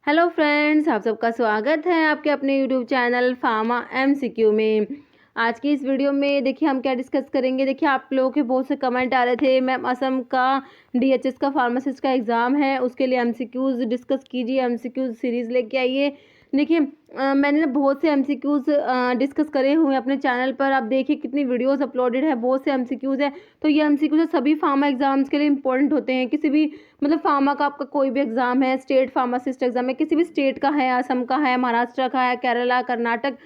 Hello friends, आप सबका स्वागत है आपके अपने यूट्यूब चैनल फार्मा एमसीक्यू में। आज की इस वीडियो में देखिए हम क्या डिस्कस करेंगे। देखिए आप लोगों के बहुत से कमेंट आ रहे थे, मैम असम का डीएचएस का फार्मासिस्ट का एग्ज़ाम है, उसके लिए एमसीक्यूज़ डिस्कस कीजिए, एमसीक्यूज़ सीरीज़ लेके आइए। देखिए मैंने ना बहुत से एमसीक्यूज़ डिस्कस करे हुए हैं अपने चैनल पर। आप देखिए कितनी वीडियोस अपलोडेड है, बहुत से एमसीक्यूज़ है। तो ये एमसीक्यूज़ सभी फार्मा एग्जाम्स के लिए इंपॉर्टेंट होते हैं। किसी भी मतलब फार्मा का आपका कोई भी एग्जाम है, स्टेट फार्मासिस्ट एग्जाम है, किसी भी स्टेट का है, असम का है, महाराष्ट्र का है, केरला, कर्नाटक,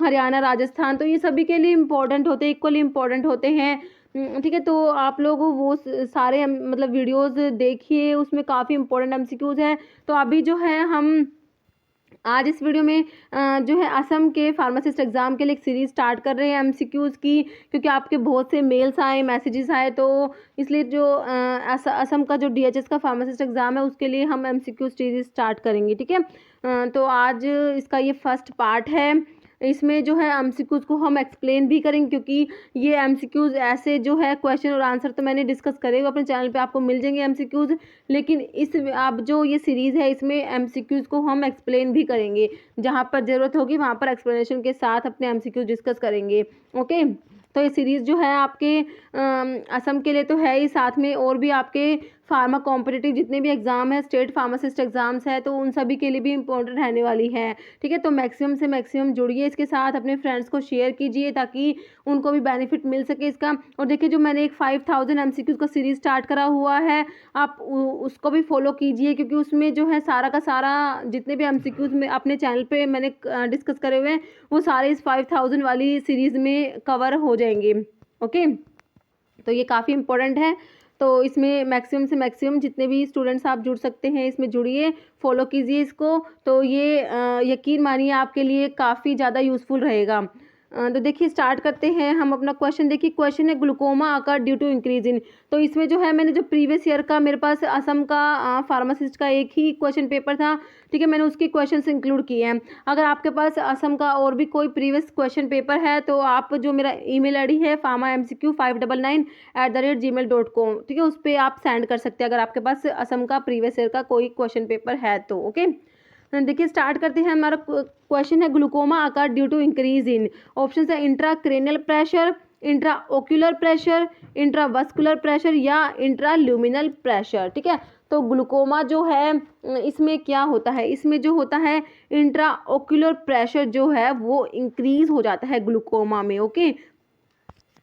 हरियाणा, राजस्थान, तो ये सभी के लिए इम्पोर्टेंट होते हैं, इक्वली इम्पोर्टेंट होते हैं। ठीक है, तो आप लोग वो सारे मतलब वीडियोस देखिए, उसमें काफ़ी इंपॉर्टेंट एमसीक्यूज़ हैं। तो अभी जो है हम आज इस वीडियो में जो है असम के फार्मासिस्ट एग्ज़ाम के लिए एक सीरीज़ स्टार्ट कर रहे हैं एमसीक्यूज़ की, क्योंकि आपके बहुत से मेल्स आए, मैसेजेस आए, तो इसलिए जो असम का जो डीएचएस का फार्मासिस्ट एग्ज़ाम है उसके लिए हम एमसीक्यू सीरीज़ स्टार्ट करेंगे। ठीक है, तो आज इसका ये फर्स्ट पार्ट है। इसमें जो है एमसीक्यूज़ को हम एक्सप्लेन भी करेंगे, क्योंकि ये एमसीक्यूज़ ऐसे जो है क्वेश्चन और आंसर तो मैंने डिस्कस करे हुए अपने चैनल पे, आपको मिल जाएंगे एमसीक्यूज़। लेकिन इस अब जो ये सीरीज़ है इसमें एमसीक्यूज़ को हम एक्सप्लेन भी करेंगे, जहाँ पर ज़रूरत होगी वहाँ पर एक्सप्लेनेशन के साथ अपने एमसीक्यूज़ डिस्कस करेंगे। ओके, तो ये सीरीज़ जो है आपके असम के लिए तो है ही, साथ में और भी आपके फार्मा कॉम्पिटिटिव जितने भी एग्ज़ाम है, स्टेट फार्मासिस्ट एग्ज़ाम्स है, तो उन सभी के लिए भी इम्पोर्टेंट रहने वाली है। ठीक है, तो मैक्सिमम से मैक्सिमम जुड़िए इसके साथ, अपने फ्रेंड्स को शेयर कीजिए ताकि उनको भी बेनिफिट मिल सके इसका। और देखिए जो मैंने एक 5000 एमसीक्यूज़ का सीरीज़ स्टार्ट करा हुआ है, आप उसको भी फॉलो कीजिए, क्योंकि उसमें जो है सारा का सारा जितने भी एमसीक्यूज़ में अपने चैनल पे मैंने डिस्कस करे हुए हैं, वो सारे इस 5000 वाली सीरीज़ में कवर हो जाएंगे। ओके, तो ये काफ़ी इंपॉर्टेंट है। तो इसमें मैक्सिमम से मैक्सिमम जितने भी स्टूडेंट्स आप जुड़ सकते हैं इसमें जुड़िए, फॉलो कीजिए इसको। तो ये यकीन मानिए आपके लिए काफ़ी ज़्यादा यूज़फुल रहेगा। तो देखिए स्टार्ट करते हैं हम अपना क्वेश्चन। देखिए क्वेश्चन है ग्लूकोमा आकर ड्यू टू इंक्रीज इन। तो इसमें जो है मैंने जो प्रीवियस ईयर का मेरे पास असम का फार्मासिस्ट का एक ही क्वेश्चन पेपर था, ठीक है, मैंने उसके क्वेश्चंस इंक्लूड किए हैं। अगर आपके पास असम का और भी कोई प्रीवियस क्वेश्चन पेपर है तो आप जो मेरा ईमेल आईडी है pharmamcq599@gmail.com, ठीक है, उस पर आप सेंड कर सकते हैं अगर आपके पास असम का प्रीवियस ईयर का कोई क्वेश्चन पेपर है तो। ओके, देखिए स्टार्ट करते हैं। हमारा क्वेश्चन है glaucoma occur due to increase in. Option है intracranial pressure, intraocular pressure, intravascular pressure या इंट्राल्यूमिनल प्रेशर। ठीक है, तो ग्लूकोमा जो है इसमें क्या होता है, इसमें जो होता है इंट्राओक्यूलर प्रेशर जो है वो इंक्रीज हो जाता है ग्लूकोमा में। ओके,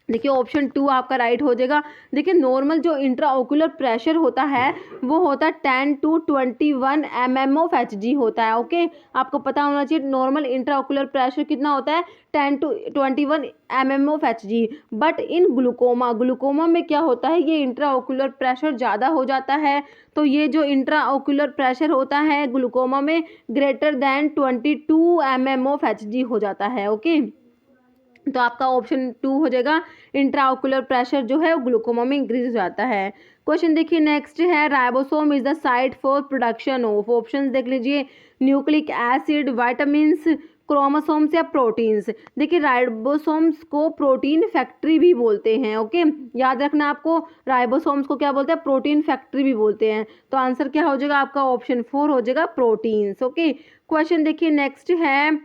देखिए ऑप्शन 2 आपका राइट हो जाएगा। देखिए नॉर्मल जो इंट्राओक्यूलर प्रेशर होता है वो होता है 10 to 21 mm ऑफ Hg होता है। ओके, आपको पता होना चाहिए नॉर्मल इंट्राओक्यूलर प्रेशर कितना होता है, 10 to 21 mm of Hg। But in glaucoma में क्या होता है, ये इंट्राओक्यूलर प्रेशर ज़्यादा हो जाता है। तो ये जो इंट्राओक्यूलर प्रेशर होता है ग्लूकोमा में greater than 22 mm of Hg हो जाता है। ओके, तो आपका ऑप्शन 2 हो जाएगा, इंट्राओक्यूलर प्रेशर जो है वो ग्लूकोमा में इंक्रीज हो जाता है। क्वेश्चन देखिए नेक्स्ट है, ribosome is the site for production of. Options देख लीजिए, न्यूक्लिक एसिड, विटामिन्स, क्रोमोसोम्स या प्रोटीन्स। देखिए राइबोसोम्स को प्रोटीन फैक्ट्री भी बोलते हैं। ओके, याद रखना आपको, राइबोसोम्स को क्या बोलते हैं, प्रोटीन फैक्ट्री भी बोलते हैं। तो आंसर क्या हो जाएगा आपका, ऑप्शन 4 हो जाएगा, प्रोटीन्स। ओके, क्वेश्चन देखिए नेक्स्ट है,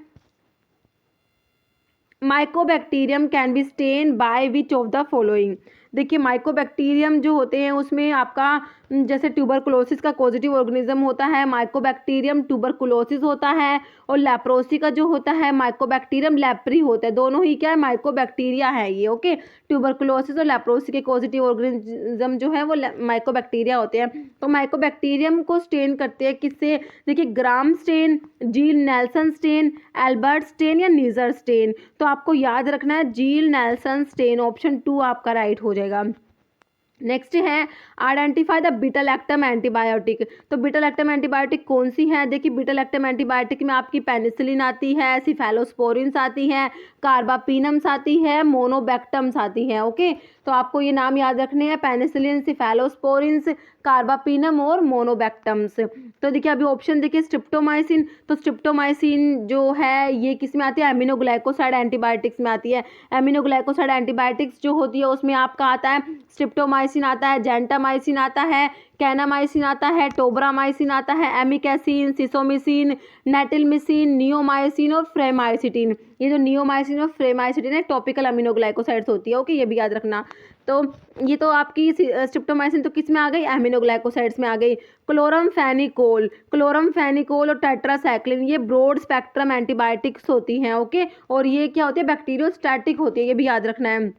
mycobacterium can be stain by which of the following. देखिए माइकोबैक्टीरियम जो होते हैं उसमें आपका जैसे ट्यूबरकुलोसिस का पॉजिटिव ऑर्गेनिज्म होता है, माइकोबैक्टीरियम ट्यूबरकुलोसिस होता है, और लेप्रोसी का जो होता है माइकोबैक्टीरियम लेप्री होता है। दोनों ही क्या है, माइकोबैक्टीरिया है ये। ओके, ट्यूबरकुलोसिस और लेप्रोसी के पॉजिटिव ऑर्गेनिज्म जो है वो माइकोबैक्टीरिया होते हैं। तो माइकोबैक्टीरियम को स्टेन करते हैं किससे, देखिए gram stain, Ziehl Neelsen stain, Albert stain या नीजर स्टेन। तो आपको याद रखना है जील नेल्सन स्टेन, ऑप्शन 2 आपका राइट हो जाएगा। नेक्स्ट है, identify the beta lactam antibiotic. तो बीटा लैक्टम एंटीबायोटिक कौन सी है, देखिए बीटा लैक्टम एंटीबायोटिक में आपकी पेनिसिलिन आती है, सिफेलोस्पोरिन्स आती है, कार्बापिनम्स आती है, मोनोबैक्टम्स आती है। ओके, तो आपको ये नाम याद रखने हैं, पेनिसिलिन, सिफेलोस्पोरिन्स, कार्बापिनम और मोनोबैक्टम्स। तो देखिए अभी ऑप्शन देखिए स्ट्रिप्टोमाइसिन, तो स्ट्रिप्टोमाइसिन जो है ये किस में आती है, एमिनोग्लाइकोसाइड एंटीबायोटिक्स में आती है। एमिनोग्लाइकोसाइड एंटीबायोटिक्स जो होती है उसमें आपका आता है स्ट्रिप्टोमाइसिन आता है, जेंटामाइसिन आता है, कैनामाइसिन आता है, टोब्रामाइसिन आता है, एमिकैसिन, सिसोमिसिन, नेटिलमिसिन, नियोमाइसिन और फ्रेमाइसिटिन। ये जो नियोमाइसिन और फ्रेमाइसिटिन है टॉपिकल अमीनोग्लाइकोसाइड्स होती है। ओके, ये भी याद रखना। तो ये तो आपकी स्ट्रिप्टोमाइसिन तो किस में आ गई, एमिनोग्लाइकोसाइड्स में आ गई। क्लोरमफेनिकोल, क्लोरमफेनिकोल और टेट्रासाइक्लिन ये ब्रॉड स्पेक्ट्रम एंटीबायोटिक्स होती हैं। ओके, और ये क्या होती है, बैक्टीरियोस्टैटिक होती है, ये भी याद रखना है।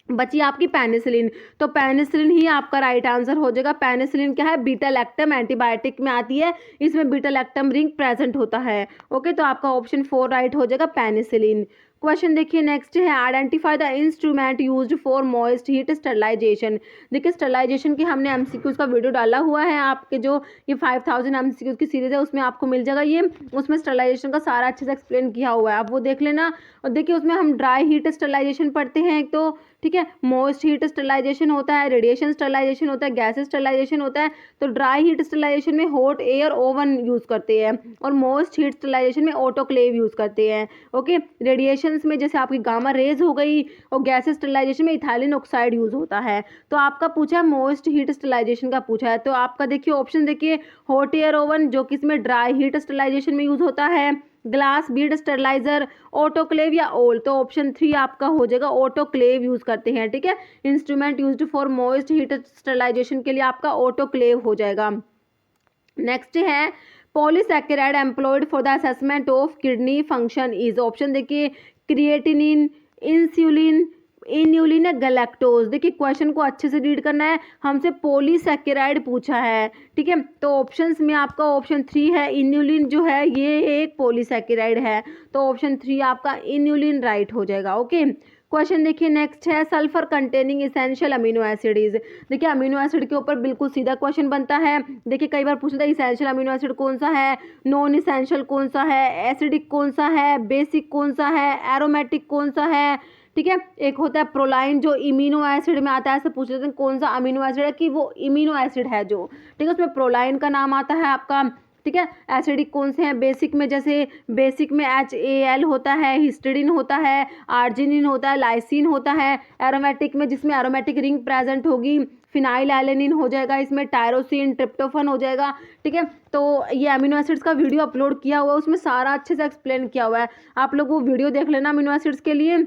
बची आपकी पेनिसिलिन, तो पेनिसिलिन ही आपका राइट आंसर हो जाएगा। पेनिसिलिन क्या है, बीटा लैक्टम एंटीबायोटिक में आती है, इसमें बीटा लैक्टम रिंग प्रेजेंट होता है। ओके, तो आपका ऑप्शन 4 राइट हो जाएगा, पेनिसिलिन। क्वेश्चन देखिए नेक्स्ट है, identify the instrument used for moist heat sterilization. देखिए स्टरलाइजेशन की हमने एमसीक्यूज का वीडियो डाला हुआ है, आपके जो ये 5000 एमसीक्यूज की सीरीज है उसमें आपको मिल जाएगा ये, उसमें स्टरलाइजेशन का सारा अच्छे से एक्सप्लेन किया हुआ है, आप वो देख लेना। और देखिए उसमें हम ड्राई हीट स्टरलाइजेशन पढ़ते हैं एक तो, ठीक है, मोस्ट हीट स्टरलाइजेशन होता है, रेडिएशन स्टरलाइजेशन होता है, गैस स्टरलाइजेशन होता है। तो ड्राई हीट स्टरलाइजेशन में हॉट एयर ओवन यूज़ करते हैं, और मोस्ट हीट स्टरलाइजेशन में ऑटोक्लेव यूज़ करते हैं। ओके, रेडिएशन में जैसे आपकी गामा रेज हो गई, और गैस स्टरलाइजेशन में इथाइलिन ऑक्साइड यूज होता है। तो आपका पूछा है मोस्ट हीट स्टरलाइजेशन का पूछा है, तो आपका देखिए ऑप्शन देखिए हॉट एयर ओवन जो कि इसमें ड्राई हीट स्टरलाइजेशन में यूज होता है, ग्लास बीड स्टरलाइजर, ऑटोक्लेव या ओल। तो ऑप्शन 3 आपका हो जाएगा, ऑटोक्लेव यूज करते हैं। ठीक है, instrument used for most heat sterilization के लिए आपका ऑटोक्लेव हो जाएगा। नेक्स्ट है polysaccharide employed for the assessment of kidney function is. Option देखिए क्रिएटिनिन, इंसुलिन, इन्यूलिन या गैलेक्टोज। देखिए क्वेश्चन को अच्छे से रीड करना है, हमसे पॉलीसैकेराइड पूछा है। ठीक है, तो ऑप्शंस में आपका ऑप्शन 3 है, इन्यूलिन जो है ये एक पॉलीसैकेराइड है, तो ऑप्शन 3 आपका इन्यूलिन राइट हो जाएगा। ओके, क्वेश्चन देखिए नेक्स्ट है, sulphur containing essential amino acid is. देखिए अमीनो एसिड के ऊपर बिल्कुल सीधा क्वेश्चन बनता है। देखिए कई बार पूछता है इसेंशियल अमीनो एसिड कौन सा है, नॉन इसेंशियल कौन सा है, एसिडिक कौन सा है, बेसिक कौन सा है, एरोमेटिक कौन सा है। ठीक है, एक होता है प्रोलाइन जो इमिनो एसिड में आता है, ऐसे पूछ लेते हैं कौन सा अमीनो एसिड है कि वो इमिनो एसिड है जो, ठीक है, उसमें प्रोलाइन का नाम आता है आपका। ठीक है, एसिडिक कौन से हैं, बेसिक में जैसे बेसिक में HAL होता है, हिस्टिडीन होता है, आर्जिनिन होता है, लाइसिन होता है। एरोमेटिक में जिसमें एरोमेटिक रिंग प्रेजेंट होगी, फिनाइल एलेनिन हो जाएगा, इसमें टायरोसिन, ट्रिप्टोफन हो जाएगा। ठीक है, तो ये अमीनो एसिड्स का वीडियो अपलोड किया हुआ है, उसमें सारा अच्छे से एक्सप्लेन किया हुआ है, आप लोग वो वीडियो देख लेना अमीनो एसिड्स के लिए।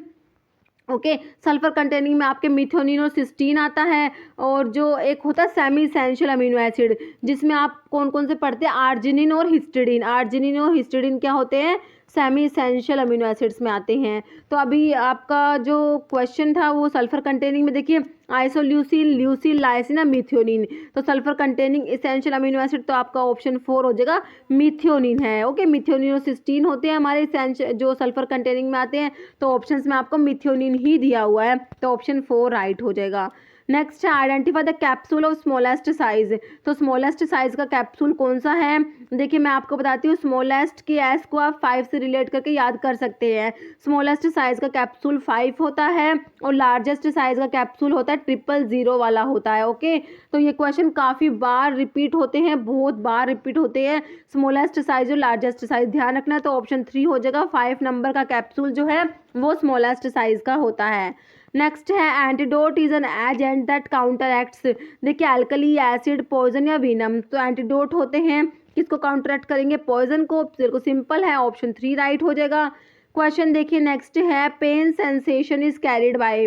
ओके, सल्फर कंटेनिंग में आपके मिथ्योनिन और सिस्टीन आता है, और जो एक होता है सेमी इसेंशियल अमीनो एसिड जिसमें आप कौन कौन से पढ़ते हैं, आर्जिनिन और हिस्टिडीन। आर्जिनिन और हिस्टिडीन क्या होते हैं, सेमी इसेंशियल अमीनो एसिड्स में आते हैं। तो अभी आपका जो क्वेश्चन था वो सल्फर कंटेनिंग में देखिए आइसोल्यूसिन, ल्यूसिन, लाइसिन या मिथ्योनिन। तो sulphur containing essential amino acid तो आपका ऑप्शन 4 हो जाएगा, मिथ्योनिन है। ओके, मिथ्योनिन और सिस्टीन होते हैं हमारे जो सल्फर कंटेनिंग में आते हैं, तो ऑप्शंस में आपको मिथ्योनिन ही दिया हुआ है, तो ऑप्शन 4 राइट हो जाएगा। नेक्स्ट है identify the capsule of smallest size. तो स्मॉलेस्ट साइज का कैप्सूल कौन सा है, देखिए मैं आपको बताती हूँ, स्मॉलेस्ट के एस को आप 5 से रिलेट करके याद कर सकते हैं। स्मॉलेस्ट साइज का कैप्सूल 5 होता है, और लार्जेस्ट साइज का कैप्सूल होता है 000 वाला होता है। ओके, तो ये क्वेश्चन काफ़ी बार रिपीट होते हैं, बहुत बार रिपीट होते हैं, स्मॉलेस्ट साइज और लार्जेस्ट साइज ध्यान रखना है। तो ऑप्शन 3 हो जाएगा, 5 नंबर का कैप्सूल जो है वो स्मॉलेस्ट साइज का होता है। नेक्स्ट है antidote is an agent that counter acts. देखिए अल्कली, एसिड, पॉइजन या विनम। तो एंटीडोट होते हैं किसको काउंटरैक्ट करेंगे, पॉइजन को। बिल्कुल सिंपल है, ऑप्शन 3 राइट हो जाएगा। क्वेश्चन देखिए नेक्स्ट है, pain sensation is carried by.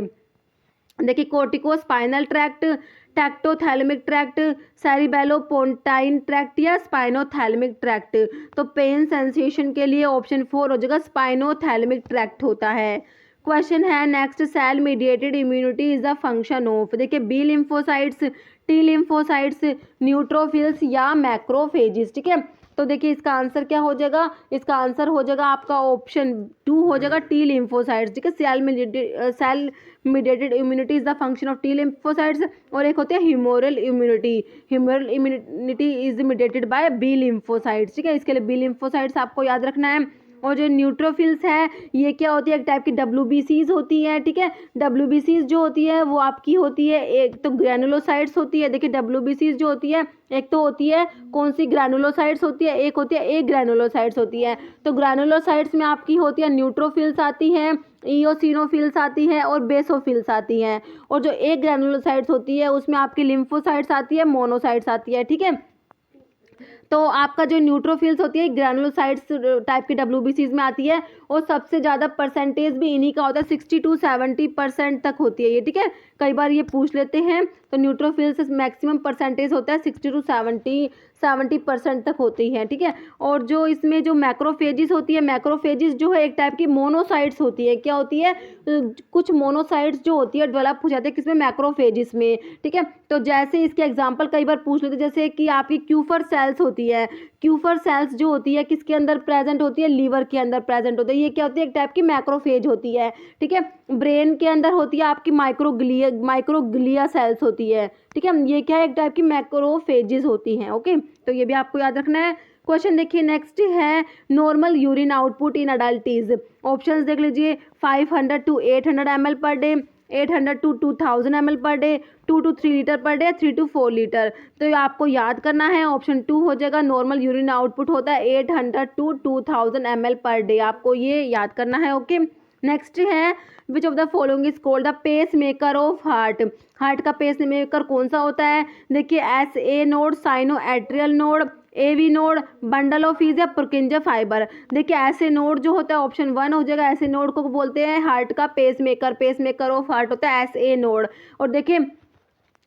देखिए cortico spinal tract, tectothalamic tract, cerebellopontine tract या स्पाइनोथैलेमिक ट्रैक्ट। तो पेन सेंसेशन के लिए ऑप्शन 4 हो जाएगा, स्पाइनोथैलेमिक ट्रैक्ट होता है। क्वेश्चन है next, cell mediated immunity is the function of. देखिए B lymphocytes, T lymphocytes, neutrophils या मैक्रोफेजिस। ठीक है, तो देखिए इसका आंसर क्या हो जाएगा, इसका आंसर हो जाएगा आपका ऑप्शन 2 हो जाएगा, टी लिम्फोसाइट्स। ठीक है, cell mediated immunity is the function of T lymphocytes, और एक होते हैं humoral immunity. Humoral immunity is mediated by B lymphocytes. ठीक है, इसके लिए बी लिम्फोसाइट्स आपको याद रखना है। और जो न्यूट्रोफिल्स है ये क्या होती है, एक टाइप की WBCs होती है, ठीक है। WBCs जो होती है वो आपकी होती है, एक तो ग्रैनुलोसाइट्स होती है। देखिए WBCs जो होती है एक तो होती है कौन सी, ग्रैनुलोसाइट्स होती है, एक होती है ए ग्रैनुलोसाइट्स होती है। तो ग्रैनुलोसाइट्स में आपकी होती है न्यूट्रोफिल्स आती हैं, इओसिनोफिल्स आती है और बेसोफिल्स आती हैं। और जो एक ग्रैनुलोसाइट्स होती है उसमें आपकी लिम्फोसाइट्स आती है, मोनोसाइट्स आती है, ठीक है। तो आपका जो न्यूट्रोफिल्स होती है ग्रैनुलोसाइट्स टाइप की WBCs में आती है, और सबसे ज़्यादा परसेंटेज भी इन्हीं का होता है, 60 to 70% तक होती है ये, ठीक है। कई बार ये पूछ लेते हैं, तो न्यूट्रोफिल्स मैक्सिमम परसेंटेज होता है 60 to 70% तक होती है, ठीक है। और जो इसमें जो मैक्रोफेजिस होती है, मैक्रोफेजिस जो है एक टाइप की मोनोसाइट्स होती है, क्या होती है, कुछ मोनोसाइट्स जो होती है डेवलप हो जाते हैं किसमें, मैक्रोफेजिस में, ठीक है। तो जैसे इसके एग्जांपल कई बार पूछ लेते हैं, जैसे कि आपकी क्यूफर सेल्स होती है, क्यूफर सेल्स जो होती है किसके अंदर प्रेजेंट होती है, लीवर के अंदर प्रेजेंट होती है, ये क्या होती है, एक टाइप की मैक्रोफेज होती है, ठीक है। ब्रेन के अंदर होती है आपकी माइक्रोग्लिया सेल्स होती है, ठीक है। ये क्या है, एक टाइप की मैक्रोफेजेस होती हैं, ओके। तो ये भी आपको याद रखना है। क्वेश्चन देखिए नेक्स्ट है, normal urine output in adults. Options देख लीजिए, 500 to 800 ml per day, 800 to 2000 ml per day, 2 to 3 litre per day, 3 to 4 litre. तो ये आपको याद करना है, ऑप्शन 2 हो जाएगा। नॉर्मल यूरिन आउटपुट होता है 800 to 2000 ml पर डे, आपको ये याद करना है, ओके। नेक्स्ट है, which of the following is called the pacemaker of heart. Heart का पेस मेकर कौन सा होता है, देखिए SA node, sinoatrial node, AV node, bundle of His या पुर्किंजा फाइबर। देखिए ऐसे नोड जो होता है ऑप्शन 1 हो जाएगा, ऐसे नोड को बोलते हैं हार्ट का पेस मेकर ऑफ हार्ट होता है SA नोड। और देखिए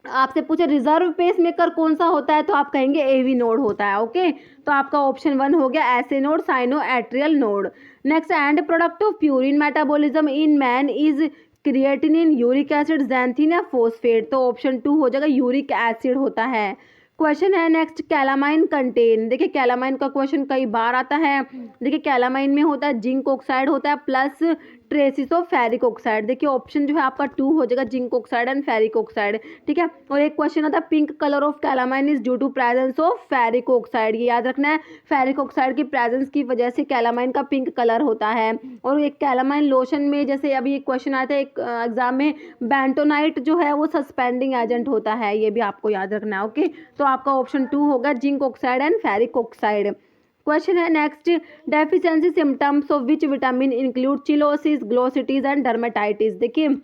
आपसे पूछे रिजर्व पेस मेकर कौन सा होता है, तो आप कहेंगे AV नोड होता है, ओके। तो आपका ऑप्शन 1 हो गया SA node, sinoatrial node. Next, and product of purine metabolism in man is creatinine, uric acid, xanthine या फोस्फेट। तो ऑप्शन 2 हो जाएगा, यूरिक एसिड होता है। क्वेश्चन है नेक्स्ट, कैलामाइन कंटेन। देखिए कैलामाइन का क्वेश्चन कई बार आता है। देखिए कैलामाइन में होता है जिंक ऑक्साइड होता है plus traces of ferric oxide. देखिए ऑप्शन जो है आपका 2 हो जाएगा, zinc oxide and ferric oxide, ठीक है। और एक क्वेश्चन आता है, pink colour of calamine is due to presence of ferric oxide. ये याद रखना है, फेरिक ऑक्साइड की प्रेजेंस की वजह से कैलामाइन का पिंक कलर होता है। और एक कैलामाइन लोशन में, जैसे अभी एक क्वेश्चन आया था एक एग्जाम में, बेंटोनाइट जो है वो सस्पेंडिंग एजेंट होता है, ये भी आपको याद रखना है, ओके। तो आपका ऑप्शन 2 होगा, zinc oxide and ferric oxide. Question है next, deficiency symptoms of which vitamin include cheilosis, glossitis and dermatitis. देखिए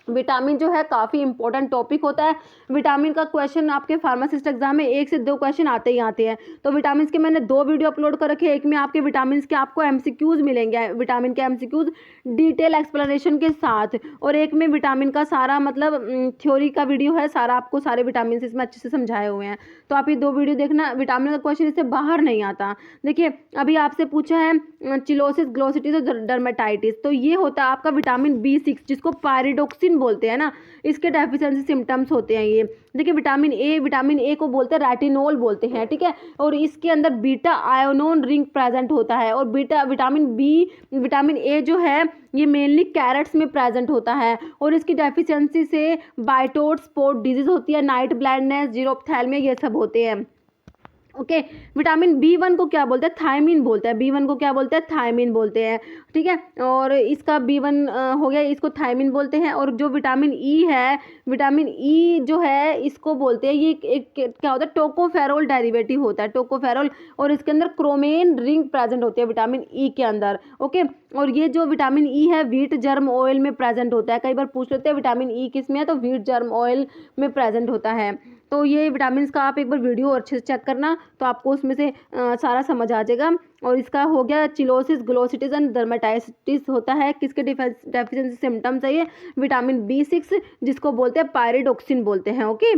विटामिन जो है काफ़ी इंपॉर्टेंट टॉपिक होता है। विटामिन का क्वेश्चन आपके फार्मासिस्ट एग्जाम में 1 से 2 क्वेश्चन आते ही आते हैं। तो विटामिन के मैंने 2 वीडियो अपलोड कर रखे हैं, एक में आपके विटामिन के आपको MCQs मिलेंगे, विटामिन के MCQs डिटेल एक्सप्लेनेशन के साथ, और एक में विटामिन का सारा मतलब थ्योरी का वीडियो है, सारा आपको सारे विटामिन इसमें अच्छे से समझाए हुए हैं। तो आप ये 2 वीडियो देखना, विटामिन का क्वेश्चन इससे बाहर नहीं आता। देखिए अभी आपसे पूछा है चिलोसिस, ग्लोसिटीज और डर्मेटाइटिस, तो ये होता है आपका विटामिन B6 जिसको पायरिडोक्सिन बोलते हैं ना, इसके डेफिशिएंसी सिम्टम्स होते हैं ये। देखिए विटामिन ए को बोलते हैं रेटिनोल बोलते हैं, ठीक है। और इसके अंदर बीटा आयोनोन रिंग प्रेजेंट होता है। और विटामिन ए जो है ये मेनली कैरेट्स में प्रेजेंट होता है, और इसकी डेफिशिएंसी से बाइटोट स्पॉट डिजीज होती है, नाइट ब्लाइंडनेस, जीरोप्थैल्मिया, ये सब होते हैं, ओके। विटामिन B1 को क्या बोलते हैं, थायमिन बोलते हैं। B1 को क्या बोलते हैं, थायमिन बोलते हैं, ठीक है। और इसका B1 हो गया, इसको थायमिन बोलते हैं। और जो विटामिन E है, विटामिन E जो है इसको बोलते हैं, ये एक क्या होता है, टोकोफेरोल डेरिवेटिव होता है, टोकोफेरोल। और इसके अंदर क्रोमेन रिंग प्रेजेंट होती है विटामिन E के अंदर, ओके। और ये जो विटामिन E है व्हीट जर्म ऑयल में प्रेजेंट होता है। कई बार पूछ लेते हैं विटामिन E किस में है, तो व्हीट जर्म ऑयल में प्रेजेंट होता है। तो ये विटामिन का आप एक बार वीडियो अच्छे से चेक करना, तो आपको उसमें से सारा समझ आ जाएगा। और इसका हो गया चिलोसिस, ग्लोसिटीज एंड डर्मेटाइटिस होता है, किसके डेफिशिएंसी सिम्टम्स है ये, विटामिन B6 जिसको बोलते हैं पायरिडोक्सिन बोलते हैं, ओके।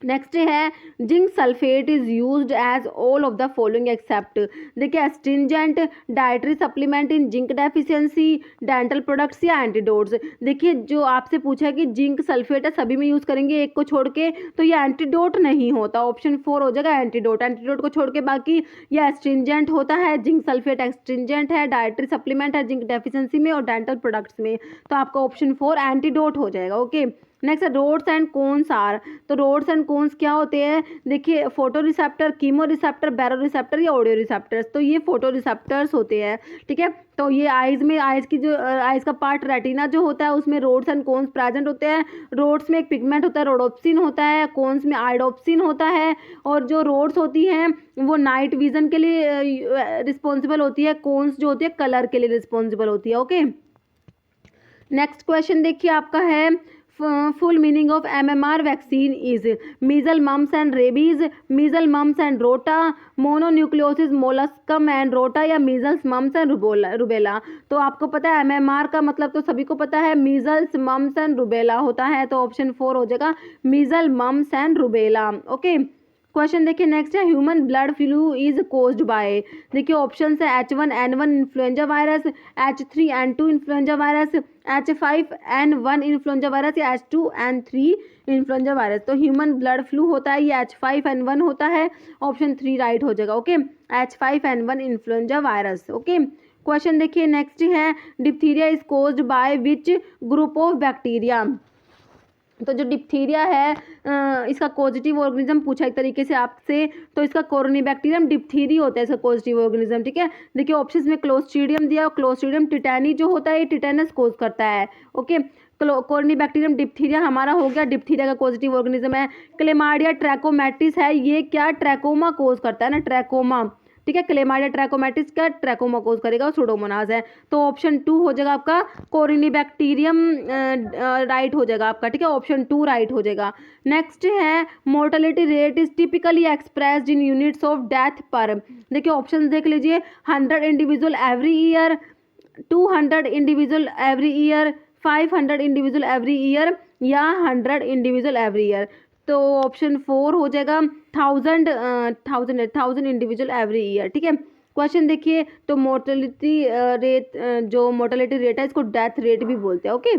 नेक्स्ट है, zinc sulphate is used as all of the following except. देखिए astringent, dietary supplement in zinc deficiency, dental products या एंटीडोट्स। देखिए जो आपसे पूछा है कि जिंक सल्फेट है सभी में यूज़ करेंगे एक को छोड़ के, तो ये एंटीडोट नहीं होता, ऑप्शन 4 हो जाएगा एंटीडोट। एंटीडोट को छोड़ के बाकी ये एस्ट्रिंजेंट होता है, जिंक सल्फेट एस्ट्रिंजेंट है, डाइटरी सप्लीमेंट है जिंक डेफिशिएंसी में और डेंटल प्रोडक्ट्स में। तो आपका ऑप्शन 4 एंटीडोट हो जाएगा, ओके। नेक्स्ट है रोड्स एंड कोन्स आर। तो रोड्स एंड कोन्स क्या होते हैं, देखिए फोटो रिसेप्टर, कीमो रिसेप्टर, बैरो रिसेप्टर या ऑडियो रिसेप्टर्स। तो ये फोटो रिसेप्टर्स होते हैं, ठीक है। तो ये आइज़ में, आइज़ की जो आइज़ का पार्ट रेटिना जो होता है उसमें रोड्स एंड कोन्स प्रेजेंट होते हैं। रोड्स में एक पिगमेंट होता है रोडोप्सिन होता है, कोन्स में आइडोप्सिन होता है। और जो रोड्स होती हैं वो नाइट विजन के लिए रिस्पॉन्सिबल होती है, कोन्स जो होती है कलर के लिए रिस्पॉन्सिबल होती है। ओके, नेक्स्ट क्वेश्चन देखिए आपका है full meaning of MMR vaccine is measle mumps and rabies, measle mumps and rota, mononucleosis molluscum and rota या मीजल्स मम्स एंड रुबेला। तो आपको पता है MMR का मतलब तो सभी को पता है, मीजल्स मम्स एंड रुबेला होता है। तो ऑप्शन 4 हो जाएगा, measle mumps and rubella. Okay, question देखिए नेक्स्ट है human blood flu is caused by. देखिए ऑप्शन है H1N1 influenza virus, H3N2 influenza virus, H5N1 influenza virus या H2N3 इन्फ्लुएंजा वायरस। तो ह्यूमन ब्लड फ्लू होता है ये H5N1 होता है, ऑप्शन 3 राइट हो जाएगा। Okay, H5N1 influenza virus. Okay, question देखिए नेक्स्ट है diphtheria is caused by which group of bacteria. तो जो डिप्थीरिया है इसका पॉजिटिव ऑर्गेनिज्म पूछा एक तरीके से आपसे, तो इसका कोरोनीबैक्टीरियम डिप्थीरी होता है इसका पॉजिटिव ऑर्गेनिज्म, ठीक है। देखिए ऑप्शंस में क्लोस्ट्रीडियम दिया, क्लोस्ट्रीडियम टिटैनी जो होता है ये टिटेनस कोज करता है। ओके, कोरोनीबैक्टीरियम डिप्थीरिया हमारा हो गया, डिप्थीरिया का पॉजिटिव ऑर्गेनिज्म है। क्लेमार्डिया ट्रैकोमैटिस है, ये क्या ट्रैकोमा कोज करता है ना, ट्रैकोमा, ठीक है। क्लेमार्डिया ट्रैकोमैटिस का ट्रैकोमा कोज करेगा, सुडोमोनाज है। तो ऑप्शन 2 हो जाएगा आपका, कोरिनीबैक्टीरियम राइट हो जाएगा आपका, ठीक है। ऑप्शन 2 राइट हो जाएगा। नेक्स्ट है mortality rate is typically expressed in units of death पर। देखिए ऑप्शन देख लीजिए, 100 individual every year, 200 individual every year, 500 individual every year या 100 इंडिविजुअल एवरी ईयर। तो ऑप्शन 4 हो जाएगा, 1000 इंडिविजुअल एवरी ईयर, ठीक है। क्वेश्चन देखिए, तो मोर्टेलिटी रेट, जो मोर्टेलिटी रेट है इसको डेथ रेट भी बोलते हैं। ओके,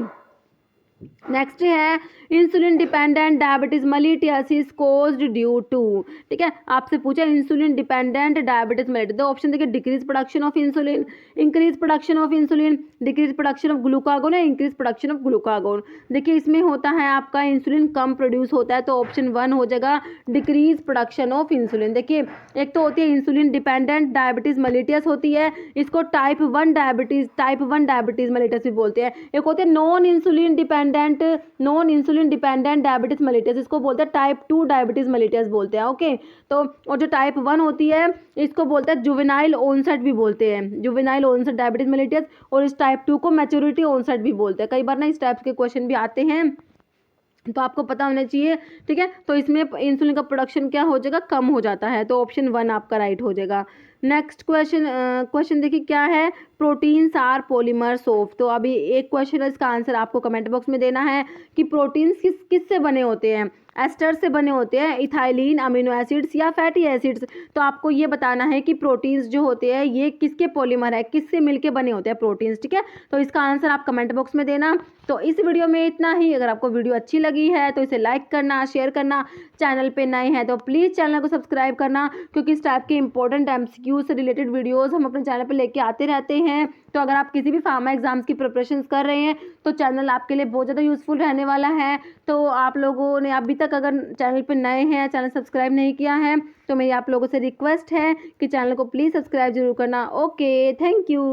नेक्स्ट है insulin dependent diabetes mellitus caused due to, ठीक है। आपसे पूछा इंसुलिन डिपेंडेंट डायबिटीज मेलिटस। दो ऑप्शन देखिए, decrease production of insulin, increase production of insulin, decrease production of glucagon या इंक्रीज प्रोडक्शन ऑफ ग्लूकागोन। देखिए इसमें होता है आपका इंसुलिन कम प्रोड्यूस होता है, तो ऑप्शन 1 हो जाएगा, डिक्रीज प्रोडक्शन ऑफ इंसुलिन। देखिए एक तो होती है इंसुलिन डिपेंडेंट डायबिटीज मेलिटस होती है, इसको टाइप 1 डायबिटीज मेलिटस भी बोलते हैं। एक होती है non insulin dependent diabetes mellitus, इसको बोलते हैं टाइप 2 डायबिटीज मेलिटस बोलते हैं। ओके, तो और जो टाइप 1 होती है इसको बोलते हैं जुवेनाइल ऑनसेट भी बोलते हैं, जुवेनाइल ऑनसेट डायबिटीज मेलिटस। और इस टाइप 2 को मैच्योरिटी ऑनसेट भी बोलते हैं। कई बार ना इस टाइप के क्वेश्चन भी आते हैं, तो आपको पता होना चाहिए, ठीक है। तो इसमें इंसुलिन का प्रोडक्शन क्या हो जाएगा, कम हो जाता है। तो ऑप्शन 1 आपका राइट हो जाएगा। नेक्स्ट क्वेश्चन देखिए क्या है, प्रोटीन्स आर पॉलीमर्स ऑफ। तो अभी एक क्वेश्चन है, इसका आंसर आपको कमेंट बॉक्स में देना है कि प्रोटीन्स किससे बने होते हैं। एस्टर से बने होते हैं, इथाइलिन, अमीनो एसिड्स या फैटी एसिड्स। तो आपको ये बताना है कि प्रोटीन्स जो होते हैं ये किसके पॉलीमर है, किससे मिलके बने होते हैं प्रोटीन्स, ठीक है। तो इसका आंसर आप कमेंट बॉक्स में देना। तो इस वीडियो में इतना ही। अगर आपको वीडियो अच्छी लगी है तो इसे लाइक करना, शेयर करना, चैनल पे नए हैं तो प्लीज़ चैनल को सब्सक्राइब करना, क्योंकि इस टाइप के इंपॉर्टेंट MCQ से रिलेटेड वीडियोज़ हम अपने चैनल पर लेके आते रहते हैं। तो अगर आप किसी भी फार्मा एग्जाम्स की प्रिपरेशंस कर रहे हैं तो चैनल आपके लिए बहुत ज़्यादा यूज़फुल रहने वाला है। तो आप लोगों ने अभी तक अगर चैनल पर नए हैं, चैनल सब्सक्राइब नहीं किया है, तो मेरी आप लोगों से रिक्वेस्ट है कि चैनल को प्लीज़ सब्सक्राइब जरूर करना। Okay, thank you.